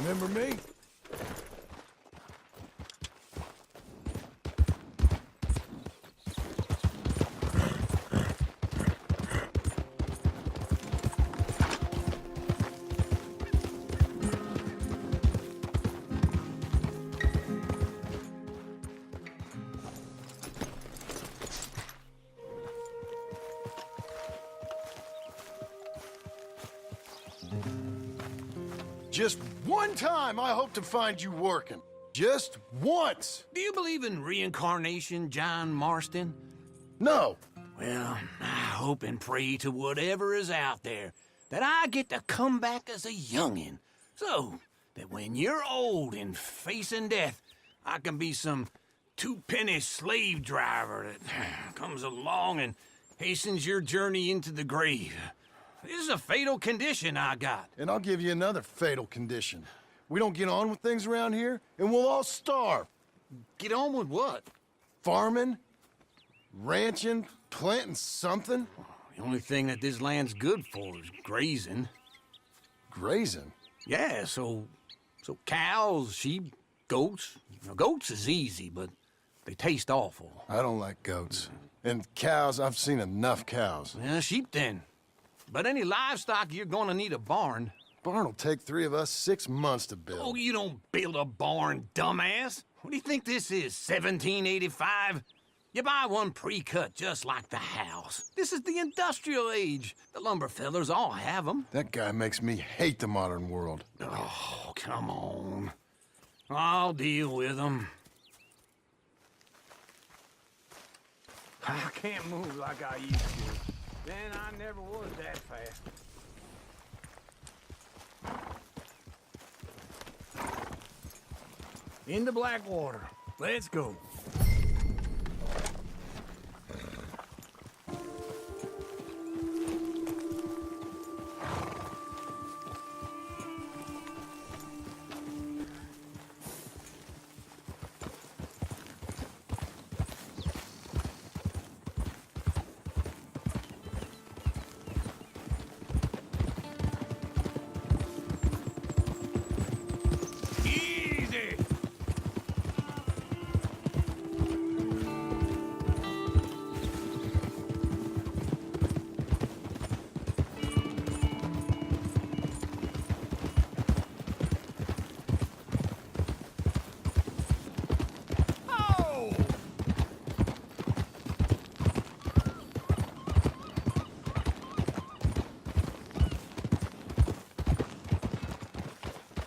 Remember me? Just one time I hope to find you working. Just once. Do you believe in reincarnation, John Marston? No. Well, I hope and pray to whatever is out there that I get to come back as a youngin', so that when you're old and facing death, I can be some two-penny slave driver that comes along and hastens your journey into the grave. This is a fatal condition I got. And I'll give you another fatal condition. We don't get on with things around here, and we'll all starve. Get on with what? Farming, ranching, planting something. The only thing that this land's good for is grazing. Grazing? Yeah, so cows, sheep, goats. Now, goats is easy, but they taste awful. I don't like goats. And cows, I've seen enough cows. Yeah, sheep then. But any livestock, you're gonna need a barn. Barn will take 3 of us 6 months to build. Oh, you don't build a barn, dumbass. What do you think this is, 1785? You buy one pre-cut just like the house. This is the industrial age. The lumber fellers all have them. That guy makes me hate the modern world. Oh, come on. I'll deal with them. I can't move like I used to. Then I never was that fast. Into Blackwater. Let's go.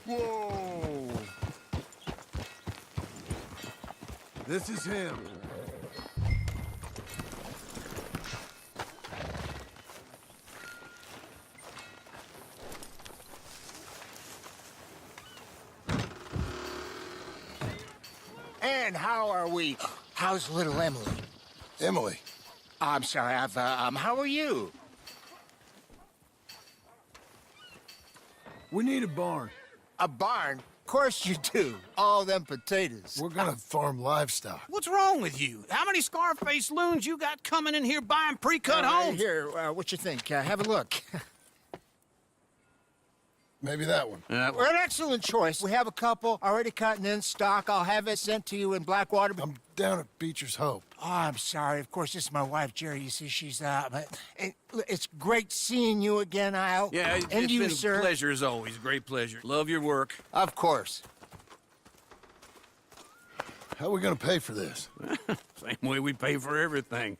Whoa! This is him. And how are we? How's little Emily? Emily. I'm sorry, how are you? We need a barn. A barn? Of course you do. All them potatoes. We're gonna farm livestock. What's wrong with you? How many Scarface loons you got coming in here buying pre-cut homes? Here, what you think? Have a look. Maybe that one. We're an excellent choice. We have a couple already cutting in stock. I'll have it sent to you in Blackwater. I'm down at Beecher's Hope. Oh, I'm sorry. Of course, this is my wife, Jerry. You see, she's it's great seeing you again, Al. Yeah, and it's you, been sir. a pleasure as always. Great pleasure. Love your work. Of course. How are we gonna pay for this? Same way we pay for everything.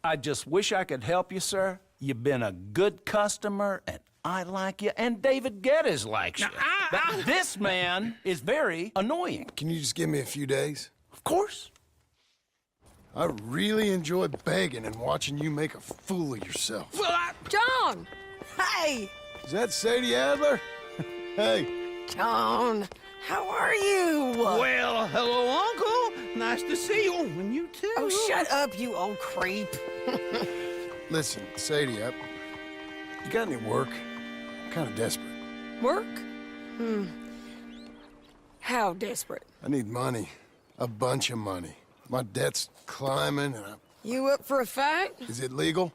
I just wish I could help you, sir. You've been a good customer, and I like you, and David Geddes likes you. But this man is very annoying. Can you just give me a few days? Of course. I really enjoy begging and watching you make a fool of yourself. Well, John! Hey! Is that Sadie Adler? Hey. John, how are you? well, hello, Uncle. Nice to see you. And you too. Oh, shut up, you old creep. Listen, Sadie, you got any work? I'm kind of desperate. Work? How desperate? I need money. A bunch of money. My debt's climbing, and You up for a fight? is it legal?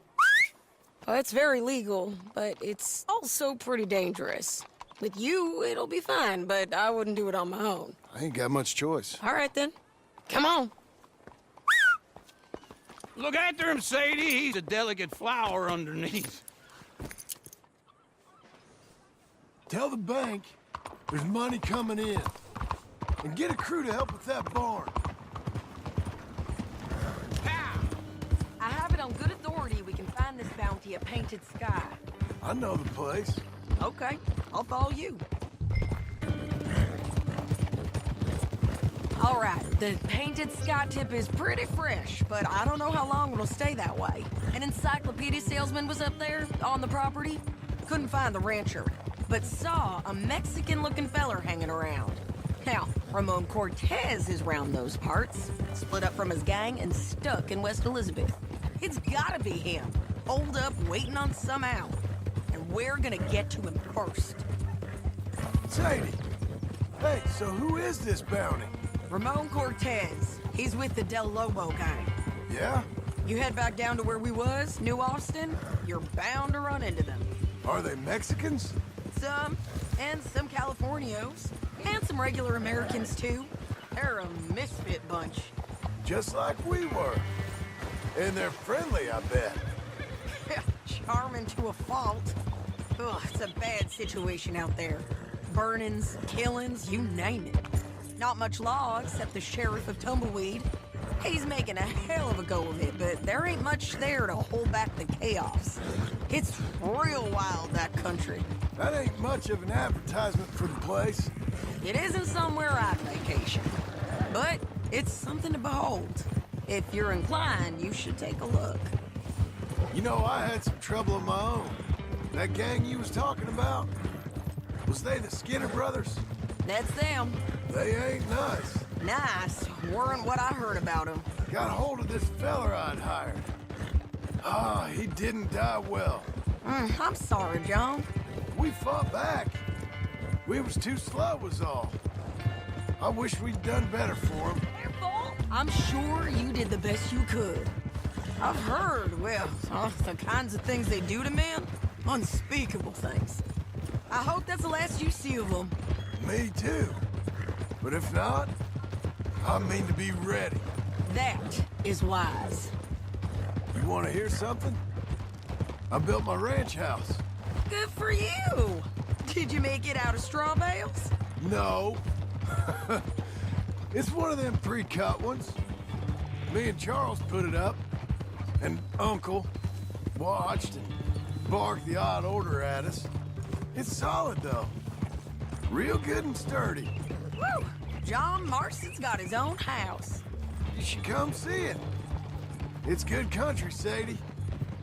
Well, it's very legal, but it's also pretty dangerous. With you, it'll be fine, but I wouldn't do it on my own. I ain't got much choice. All right, then. Come on. Look after him, Sadie. He's a delicate flower underneath. Tell the bank there's money coming in. And get a crew to help with that barn. I have it on good authority we can find this bounty at Painted Sky. I know the place. Okay, I'll follow you. All right, the Painted Sky tip is pretty fresh, but I don't know how long it'll stay that way. An encyclopedia salesman was up there on the property. Couldn't find the rancher, but saw a Mexican-looking feller hanging around. Now, Ramon Cortez is round those parts, split up from his gang and stuck in West Elizabeth. It's gotta be him, holed up waiting on some out. And we're gonna get to him first. Sadie! Hey, so who is this bounty? Ramon Cortez. He's with the Del Lobo gang. Yeah? You head back down to where we was, New Austin, you're bound to run into them. Are they Mexicans? Some, and some Californios. And some regular Americans, too. They're a misfit bunch. Just like we were. And they're friendly, I bet. Charming to a fault. Ugh, it's a bad situation out there. Burnings, killings, you name it. Not much law except the sheriff of Tumbleweed. He's making a hell of a go of it, but there ain't much there to hold back the chaos. It's real wild, that country. That ain't much of an advertisement for the place. It isn't somewhere I'd vacation, but it's something to behold. If you're inclined, you should take a look. You know, I had some trouble of my own. That gang you was talking about, was they the Skinner brothers? That's them. They ain't nice. Nice. Weren't what I heard about them. Got hold of this feller I'd hired. Ah, he didn't die well. I'm sorry, John. We fought back. We was too slow was all. I wish we'd done better for him. Your fault? I'm sure you did the best you could. I've heard, well, the kinds of things they do to men. Unspeakable things. I hope that's the last you see of them. Me too. But if not, I mean to be ready. That is wise. You want to hear something? I built my ranch house. Good for you. Did you make it out of straw bales? No. It's one of them pre-cut ones. Me and Charles put it up, and Uncle watched and barked the odd order at us. It's solid, though. Real good and sturdy. Woo! John Marston's got his own house. You should come see it. It's good country, Sadie.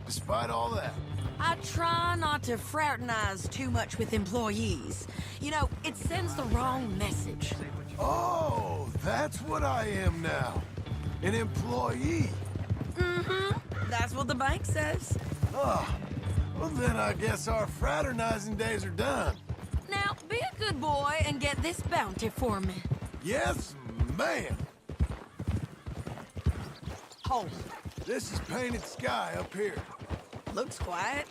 Despite all that. I try not to fraternize too much with employees. You know, it sends the wrong message. Oh, that's what I am now. An employee. Mm-hmm. That's what the bank says. Oh, well then I guess our fraternizing days are done. Now, be a good boy and get this bounty for me. Yes, ma'am. Hold. This is Painted Sky up here. Looks quiet.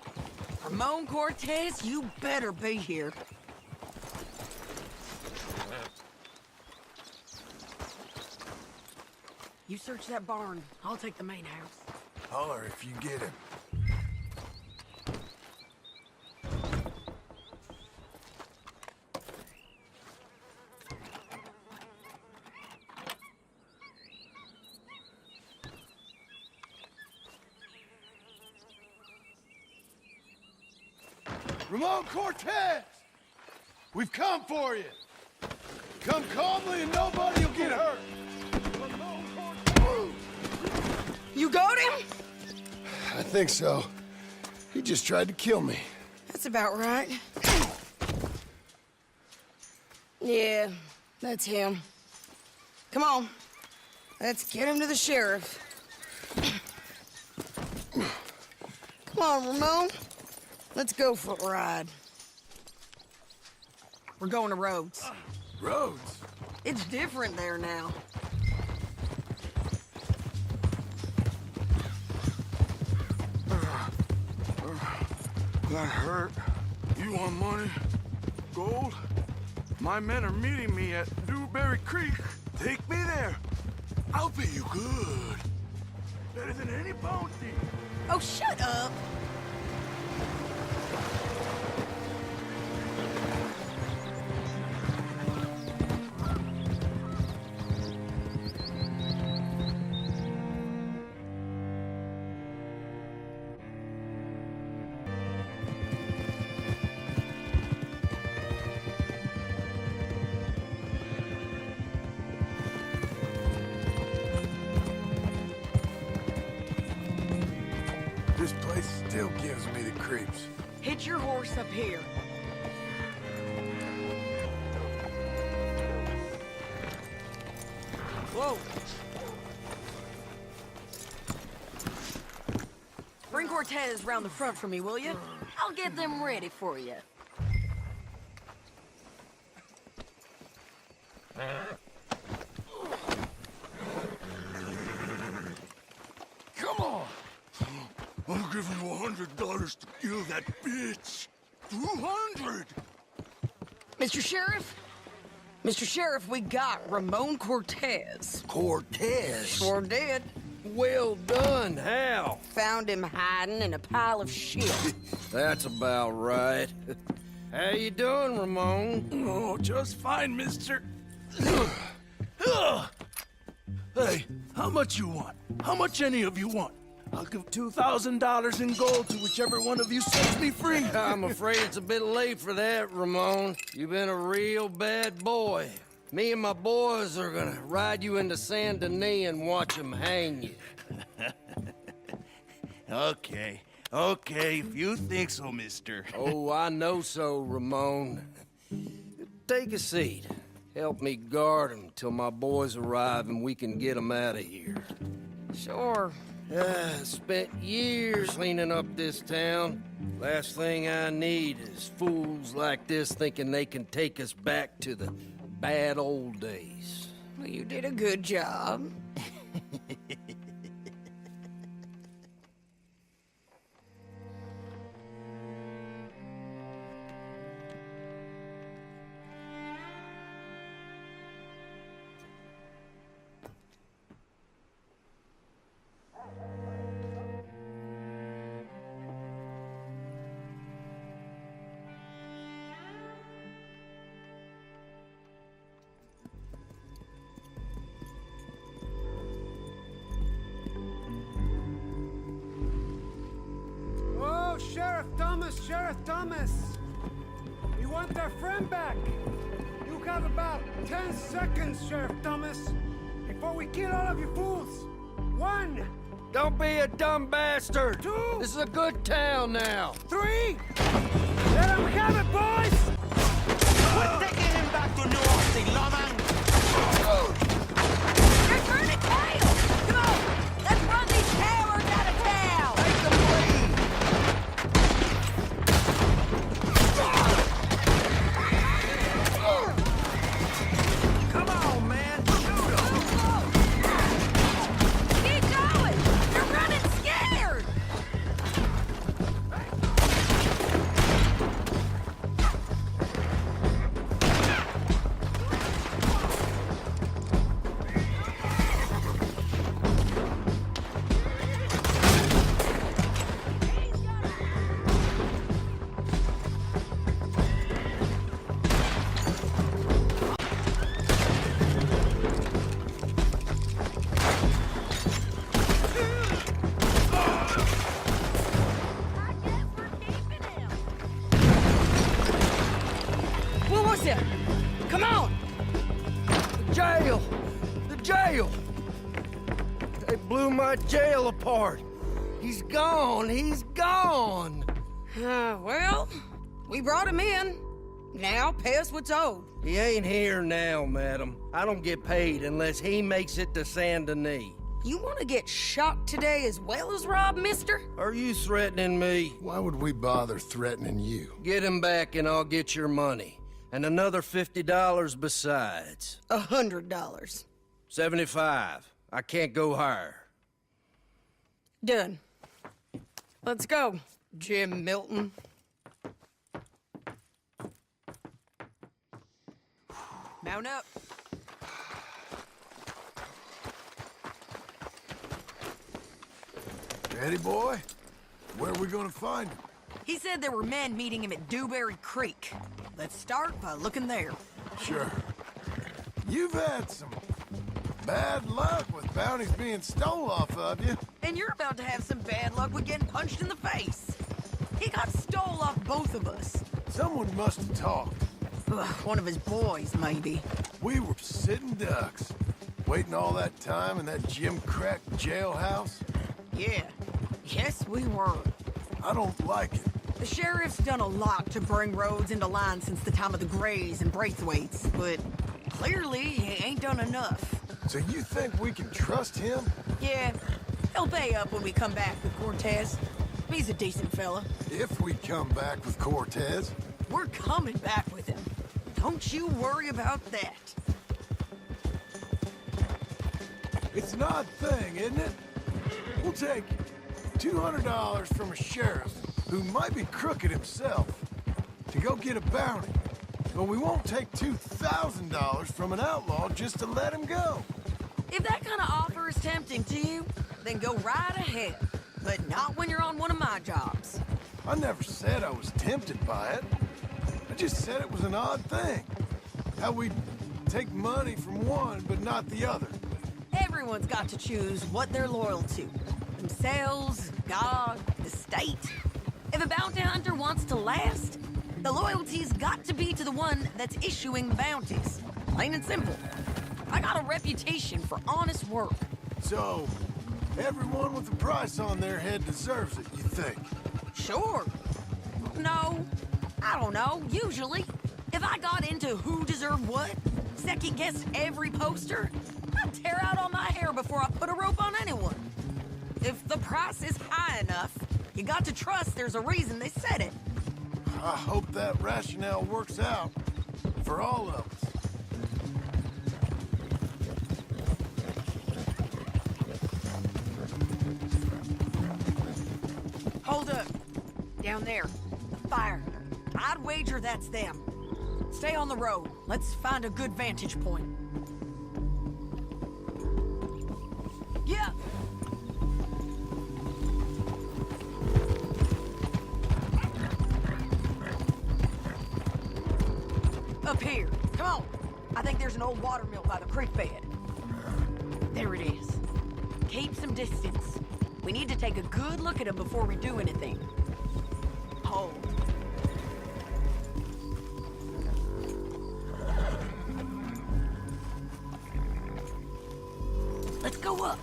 Ramon Cortez, you better be here. You search that barn. I'll take the main house. Holler if you get him. Ramon Cortez! We've come for you. Come calmly and nobody will get hurt. Ramon Cortez! You got him? I think so. He just tried to kill me. That's about right. Yeah, that's him. Come on. Let's get him to the sheriff. Come on, Ramon. Let's go for a ride. We're going to Rhodes. Rhodes? It's different there now. That hurt. You want money? gold. My men are meeting me at Newberry Creek. Take me there. I'll pay you good. Better than any bounty. Oh, shut up. This place still gives me the creeps. Hitch your horse up here. Whoa. Bring Cortez round the front for me, will you? I'll get them ready for you. Come on! I'll give you $100 to kill that bitch. 200! Mr. Sheriff? Mr. Sheriff, we got Ramon Cortez. Cortez? Sure did. Well done, Hal. Found him hiding in a pile of shit. That's about right. How you doing, Ramon? Oh, just fine, mister. Hey, how much you want? How much any of you want? I'll give $2,000 in gold to whichever one of you sets me free. I'm afraid it's a bit late for that, Ramon. You've been a real bad boy. Me and my boys are gonna ride you into Saint Denis and watch them hang you. Okay, if you think so, mister. Oh, I know so, Ramon. Take a seat. Help me guard them till my boys arrive and we can get them out of here. Sure. Spent years cleaning up this town. Last thing I need is fools like this thinking they can take us back to the bad old days. Well, you did a good job. Oh, Sheriff Thomas! We want our friend back! You have about 10 seconds, Sheriff Thomas, before we kill all of you fools! 1, Don't be a dumb bastard! 2, This is a good town now! 3! Let them have it, boys! We're taking him back to New Orleans, Lawman! You're turning tail! Come on! Let's run these cowards out of town! Make them bleed! Come on, man! Keep going! You're running scared! What was it? Come on! Jail! The jail! They blew my jail apart! He's gone! He's gone! Well, we brought him in. Now pay us what's owed. He ain't here now, madam. I don't get paid unless he makes it to Saint Denis. You want to get shot today as well as rob, mister? Are you threatening me? Why would we bother threatening you? Get him back and I'll get your money. And another $50 besides. $100. 75. I can't go higher. Done. Let's go, Jim Milton. Mount up. Ready, boy? Where are we gonna find him? He said there were men meeting him at Dewberry Creek. Let's start by looking there. Sure. You've had some bad luck with bounties being stole off of you. And you're about to have some bad luck with getting punched in the face. He got stole off both of us. Someone must have talked. Ugh, one of his boys, maybe. We were sitting ducks, waiting all that time in that gim-crack jailhouse. Yeah. Yes, we were. I don't like it. The sheriff's done a lot to bring roads into line since the time of the Grays and Braithwaites, but clearly he ain't done enough. So you think we can trust him? Yeah, he'll pay up when we come back with Cortez. He's a decent fella. If we come back with Cortez. We're coming back with him. Don't you worry about that. It's an odd thing, isn't it? We'll take $200 from a sheriff who might be crooked himself to go get a bounty. But we won't take $2,000 from an outlaw just to let him go. If that kind of offer is tempting to you, then go right ahead. But not when you're on one of my jobs. I never said I was tempted by it. I just said it was an odd thing. How we take money from one but not the other. Everyone's got to choose what they're loyal to. Themselves, God, the state. If a bounty hunter wants to last, the loyalty's got to be to the one that's issuing the bounties. Plain and simple. I got a reputation for honest work. So, everyone with a price on their head deserves it, you think? Sure. No, I don't know, usually. If I got into who deserved what, second-guessed every poster, I'd tear out all my hair before I put a rope on anyone. If the price is high enough, you got to trust there's a reason they said it. I hope that rationale works out for all of us. Hold up. Down there. The fire. I'd wager that's them. Stay on the road. Let's find a good vantage point. Yeah. Up here. Come on. I think there's an old water mill by the creek bed. There it is. Keep some distance. We need to take a good look at him before we do anything. Hold. Let's go up.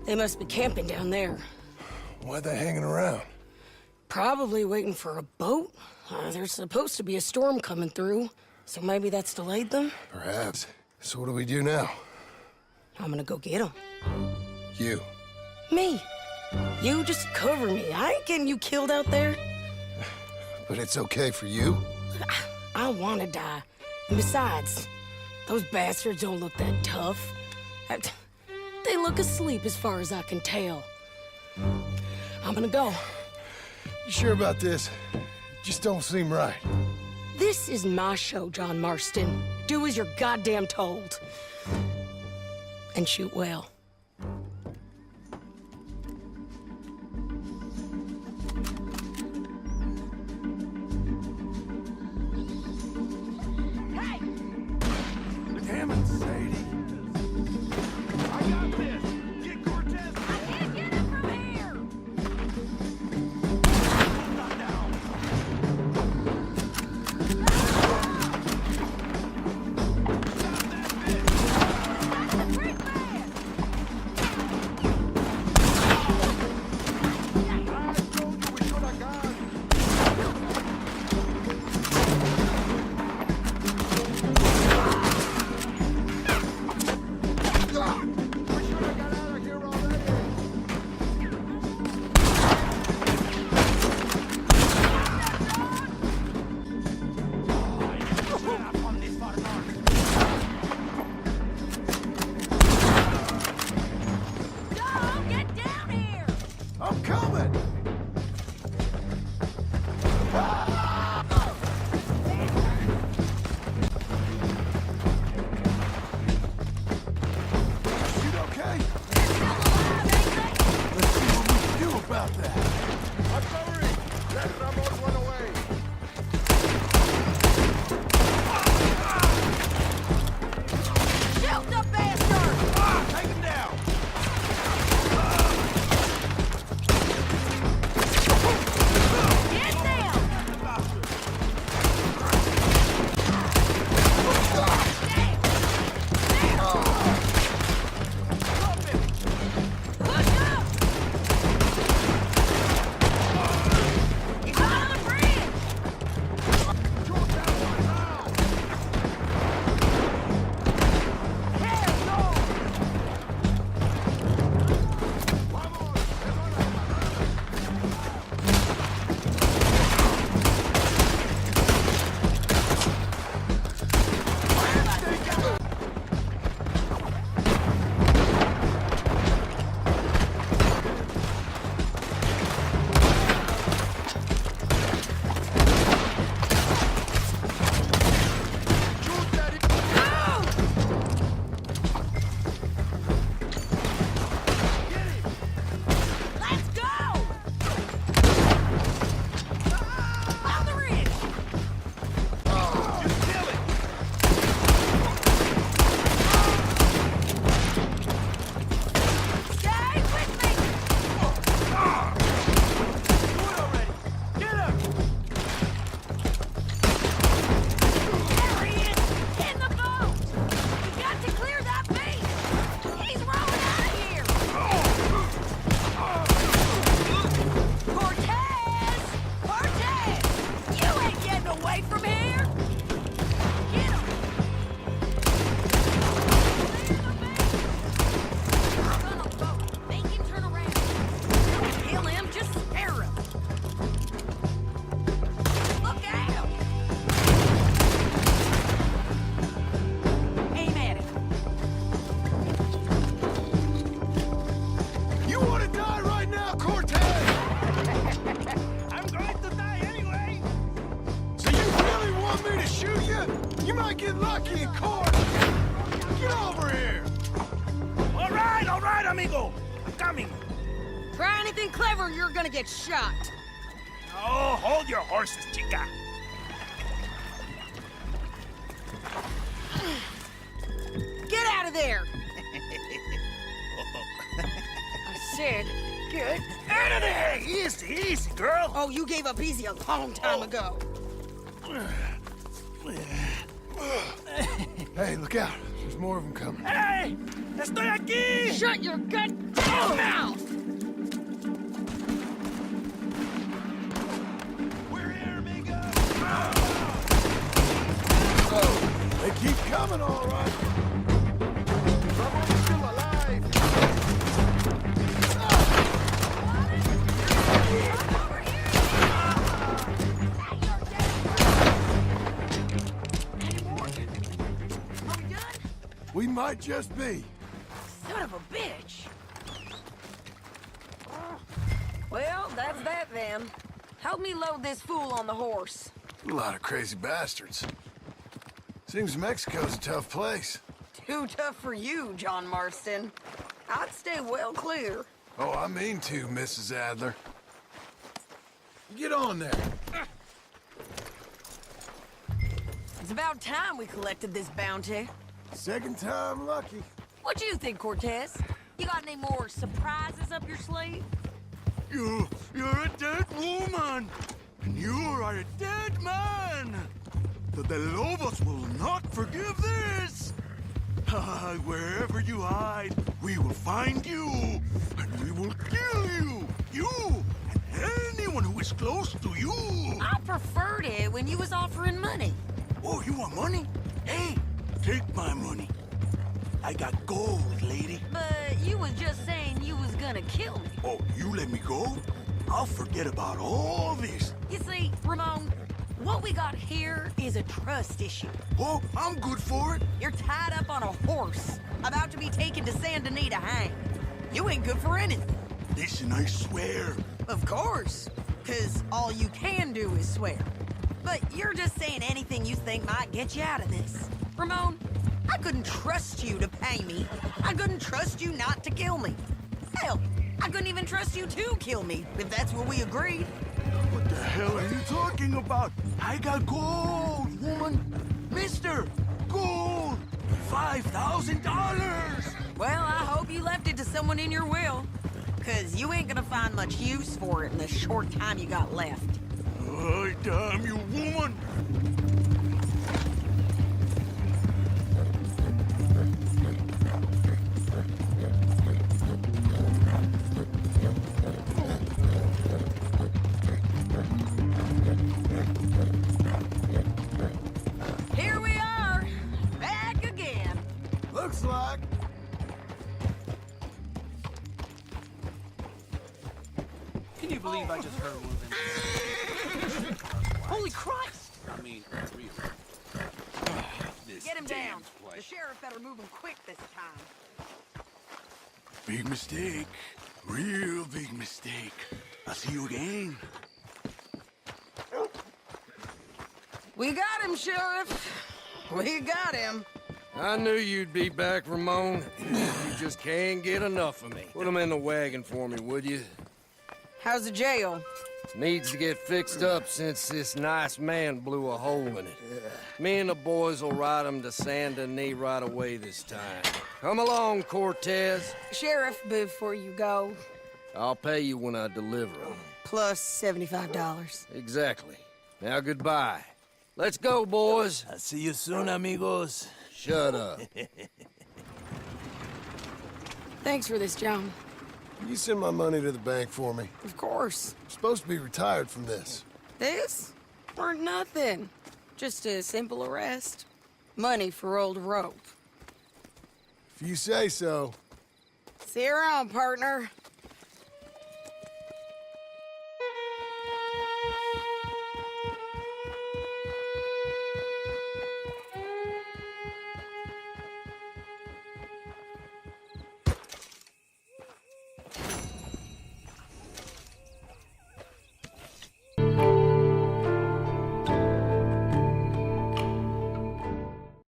They must be camping down there. Why are they hanging around? Probably waiting for a boat. There's supposed to be a storm coming through, so maybe that's delayed them? Perhaps. So what do we do now? I'm gonna go get them. You. Me. You just cover me. I ain't getting you killed out there. But it's okay for you? I don't want to die. And besides, those bastards don't look that tough. They look asleep as far as I can tell. I'm gonna go. You sure about this? Just don't seem right. This is my show, John Marston. Do as you're goddamn told. And shoot well. Hey! Damn it, Sadie. I got this. Get Cortez. I can't get him from here! Not now. That's a freak man! Oh, get down here! I'm coming! Shit okay? Let's see what we can do about that. I'm covering! Let Ramon run away! Shoot the bastard! Take him down! Get down! Push up! He's on the bridge! Hell no! Let's go! On the ridge! Stay with me! There he is! In the boat! We got to clear that base! He's rolling out of here! Cortez! Cortez! You ain't getting away from here! Get him! Clear the base! Run on the boat. Make him turn around. Don't kill him, just spare him. Look out! Aim at him. You want to die right now, Cortez? I'm going to die anyway! So you really want me to shoot you? You might get lucky in court. Get over here. All right, amigo! I'm coming! Try anything clever, you're gonna get shot. Oh, hold your horses, chica! Get out of there! I said, get out of there! Easy, easy, girl! Oh, you gave up easy a long time ago. Hey, look out. There's more of them coming. Hey! Estoy aquí! Shut your goddamn mouth! We're here, amigo! They keep coming, all right. Ramon's still alive! Over here! Hey, you're dead. Any more? Are we done? We might just be. Son of a bitch! Well, that's that then. Help me load this fool on the horse. A lot of crazy bastards. Seems Mexico's a tough place. Too tough for you, John Marston. I'd stay well clear. Oh, I mean to, Mrs. Adler. Get on there. It's about time we collected this bounty. Second time lucky. What do you think, Cortez? You got any more surprises up your sleeve? You're a dead woman, and you are a dead man. The De Lobos will not forgive this. Wherever you hide, we will find you, and we will kill you. You and anyone who is close to you. I preferred it when you was offering money. Oh, you want money? Hey, take my money. I got gold, lady. But you was just saying you was gonna kill me. Oh, you let me go? I'll forget about all this. You see, Ramon, what we got here is a trust issue. Oh, I'm good for it. You're tied up on a horse, about to be taken to Saint Denis to hang. You ain't good for anything. Listen, I swear. Of course, because all you can do is swear. But you're just saying anything you think might get you out of this. Ramon, I couldn't trust you to pay me. I couldn't trust you not to kill me. Hell, I couldn't even trust you to kill me, if that's what we agreed. What the hell are you talking about? I got gold, woman. Mister, gold. $5,000. Well, I hope you left it to someone in your will. Because you ain't gonna find much use for it in the short time you got left. Oh, damn you, woman. Here we are, back again. Looks like. Can you believe I just heard one of them? Holy Christ! I mean, it's real. This Get him damn down. The place. sheriff better move him quick this time. Big mistake. Real big mistake. I'll see you again. We got him, Sheriff. We got him. I knew you'd be back, Ramon. You just can't get enough of me. Put him in the wagon for me, would you? How's the jail? Needs to get fixed up since this nice man blew a hole in it. Me and the boys will ride him to Saint Denis right away this time. Come along, Cortez. Sheriff, before you go, I'll pay you when I deliver him. plus $75. Exactly. Now goodbye. Let's go, boys. I'll see you soon, amigos. Shut up. Thanks for this, John. Can you send my money to the bank for me? Of course. I'm supposed to be retired from this. This? Weren't nothing. Just a simple arrest. Money for old rope. If you say so. See you around, partner.